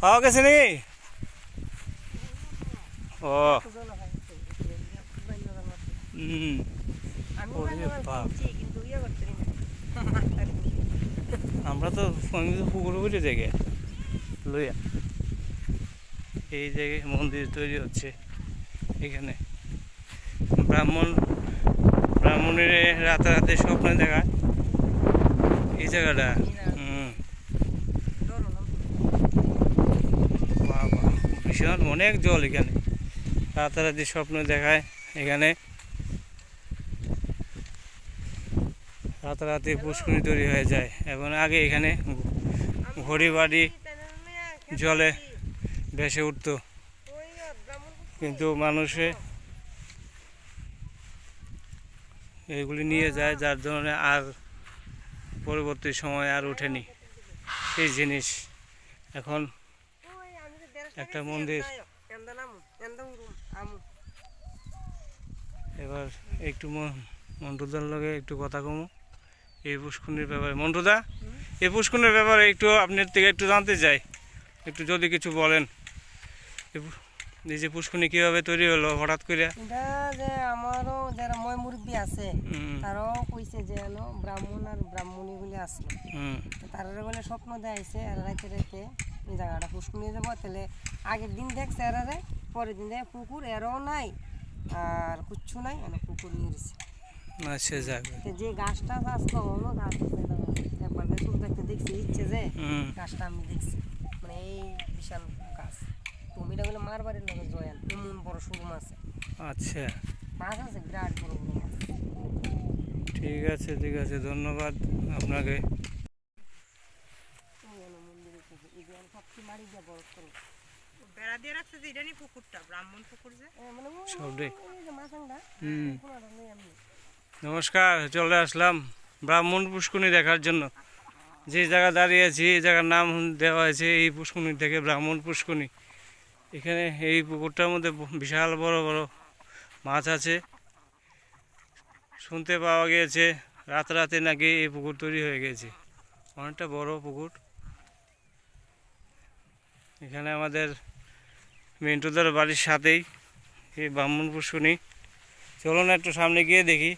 পাওয়া গেছে নাকি? ও আমরা তো পুকুর উপরে জায়গায় লইয়া এই জায়গায় মন্দির তৈরি হচ্ছে এখানে। ব্রাহ্মণের রাতে স্বপ্নে দেখা এই জায়গাটা। বাবা ভীষণ অনেক জল এখানে, রাতারাতি স্বপ্ন দেখায় এখানে। রাতারাতি পুষ্করিণী তৈরি হয়ে যায় এবং আগে এখানে ঘড়ি বাড়ি জলে ভেসে উঠত, কিন্তু মানুষে এগুলি নিয়ে যায়, যার জন্য আর পরবর্তী সময় আর ওঠেনি এই জিনিস। এখন একটা মন্দির। এবার একটু মন্টুদার লগে একটু কথা কমো এই পুষ্করিণীর ব্যাপারে। মন্টুদা, এই পুষ্করিণীর ব্যাপারে একটু আপনার থেকে একটু জানতে চাই, একটু যদি কিছু বলেন। নিজে পুষ্করিণী কিভাবে তৈরি হলো হঠাৎ করে? এটা যে আমারও যারা মই মুরব্বী আছে তারাও কইছে যে ব্রাহ্মণ আর ব্রাহ্মণী বলে আসলো, তারা বলে স্বপ্ন দেখাইছে রাইতে রাইতে এই জায়গাটা পুষ্করিণী যাবো। তাহলে আগের দিন দেখছে এরারে, পরের দিন দেখে পুকুর এরও নাই আর কুচ্ছু নাই, পুকুর নিয়ে গেছে। আচ্ছা, যাক। যে গাছটা আসলো হলো গাছ একবার শুরু দেখতে দেখছি, ইচ্ছে যে গাছটা আমি দেখছি, মানে এই বিশাল গাছ। তুমিটা বলে মার বাড়ির লোকের জয়ান এমন বড় শুরু মাছ। আচ্ছা, মাছ আছে বিরাট বড় বড় মাছ। ঠিক আছে, ঠিক আছে, ধন্যবাদ আপনাকে। বেড়া দিয়ে রাখছে যে এটা নি পুকুরটা ব্রাহ্মণ পুকুর যে নমস্কার, চলে আসলাম ব্রাহ্মণ পুষ্করিণী দেখার জন্য। যে জায়গা দাঁড়িয়ে আছি এই জায়গার নাম দেওয়া হয়েছে এই পুষ্করিণী থেকে ব্রাহ্মণ পুষ্করিণী। এখানে এই পুকুরটার মধ্যে বিশাল বড় বড় মাছ আছে। শুনতে পাওয়া গিয়েছে রাতে নাকি এই পুকুর তৈরি হয়ে গেছে, অনেকটা বড় পুকুর। এখানে আমাদের মিন্টুদার বাড়ির সাথেই এই ব্রাহ্মণ পুষ্করিণী। চলুন একটু সামনে গিয়ে দেখি।